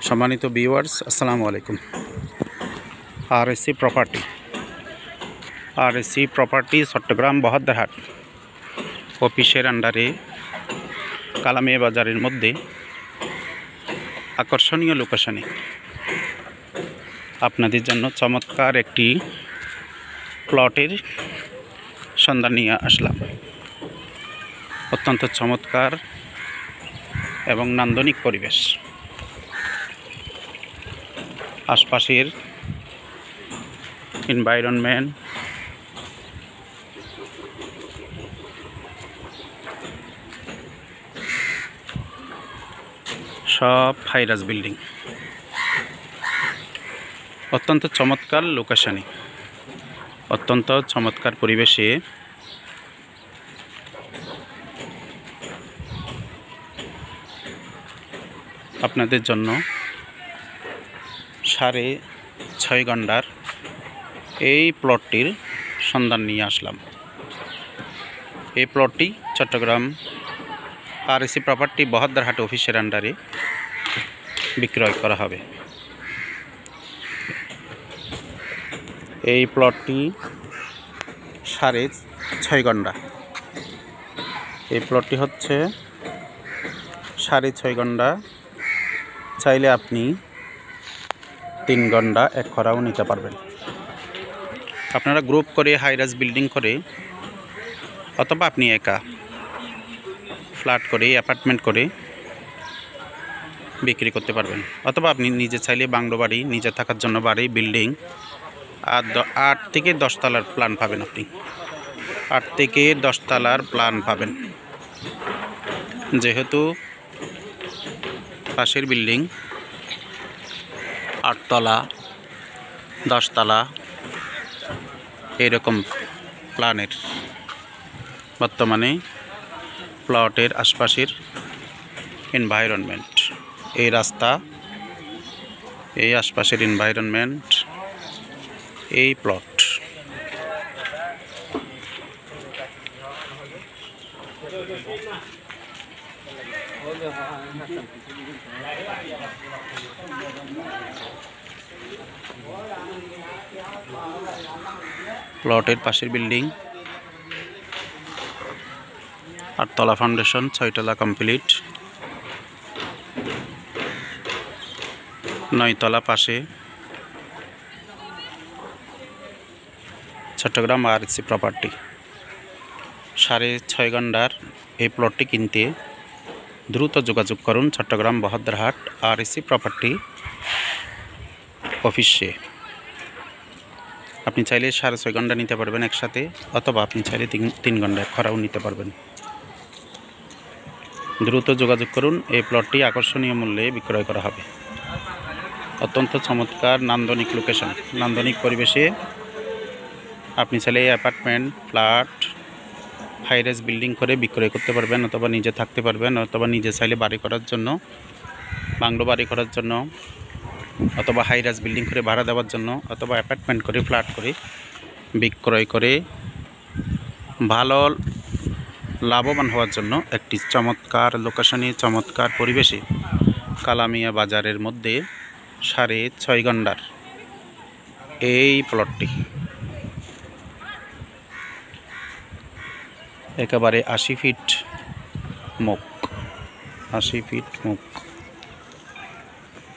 সম্মানিত ভিউয়ার্স, আসসালামু আলাইকুম। আরএসসি প্রপার্টি চট্টগ্রাম বহদ্দারহাট অফিসের আন্ডারে কালামিয়া বাজারের মধ্যে আকর্ষণীয় লোকেশনে আপনাদের জন্য চমৎকার একটি প্লটের সন্ধান নিয়ে আসলাম। অত্যন্ত চমৎকার এবং নান্দনিক পরিবেশ। আশপাশের এনভায়রনমেন্ট সব হাইরাজ বিল্ডিং, অত্যন্ত চমৎকার লোকেশনে, অত্যন্ত চমৎকার পরিবেশে আপনাদের জন্য 6.5 ঘন্টার এই প্লটটির সন্ধান নিয়ে আসলাম। এই প্লটটি চট্টগ্রাম আরএসসি প্রপার্টি বহদ্দারহাট অফিসের আন্ডারে বিক্রয় করা হবে। এই প্লটটি 6.5 ঘন্টা। এই প্লটটি হচ্ছে 6.5 ঘন্টা। চাইলে আপনি 3 ঘন্টা 1 খরাও নিতে পারবেন। আপনারা গ্রুপ করে হাইরাজ বিল্ডিং করে, অথবা আপনি একা ফ্ল্যাট করে অ্যাপার্টমেন্ট করে বিক্রি করতে পারবেন, অথবা আপনি নিজে চাইলে বাংলো বাড়ি, নিজে থাকার জন্য বাড়ি, বিল্ডিং, আর 8 থেকে 10 তলার প্ল্যান পাবেন। আপনি 8 থেকে 10 তলার প্ল্যান পাবেন। যেহেতু পাশের বিল্ডিং 8 তলা, 10 তলা এরকম প্ল্যানের বর্তমানে প্লটের আশপাশের এনভায়রনমেন্ট, এই রাস্তা, এই আশপাশের এনভায়রনমেন্ট, এই প্লট প্লটের পাশের বিল্ডিং 8 তলা ফাউন্ডেশন, 6 তলা কমপ্লিট, 9 তলা পাশে। চট্টগ্রাম আরএসসি প্রপার্টি 6.5 ঘন্টার এই প্লটটি কিনতে দ্রুত যোগাযোগ করুন চট্টগ্রাম বহদ্দারহাট আরএসসি প্রপার্টি অফিসে। আপনি চাইলে 6.5 ঘন্টা নিতে পারবেন একসাথে, অথবা আপনি চাইলে 3 ঘন্টা খরাও নিতে পারবেন। দ্রুত যোগাযোগ করুন। এই প্লটটি আকর্ষণীয় মূল্যে বিক্রয় করা হবে। অত্যন্ত চমৎকার নান্দনিক লোকেশন, নান্দনিক পরিবেশে আপনি চাইলে অ্যাপার্টমেন্ট, ফ্ল্যাট, হাইরাইজ বিল্ডিং করে বিক্রয় করতে পারবেন, অথবা নিজে থাকতে পারবেন, অথবা নিজে চাইলে বাড়ি করার জন্য, বাংলো বাড়ি করার জন্য, অথবা হাইরাইজ বিল্ডিং করে ভাড়া দেওয়ার জন্য, অথবা অ্যাপার্টমেন্ট করে, ফ্ল্যাট করে বিক্রয় করে ভালো লাভবান হওয়ার জন্য একটি চমৎকার লোকেশনে, চমৎকার পরিবেশে কালামিয়া বাজারের মধ্যে 6.5 ঘন্টার এই প্লটটি একেবারে 80 ফিট মুখ, 80 ফিট মুখ।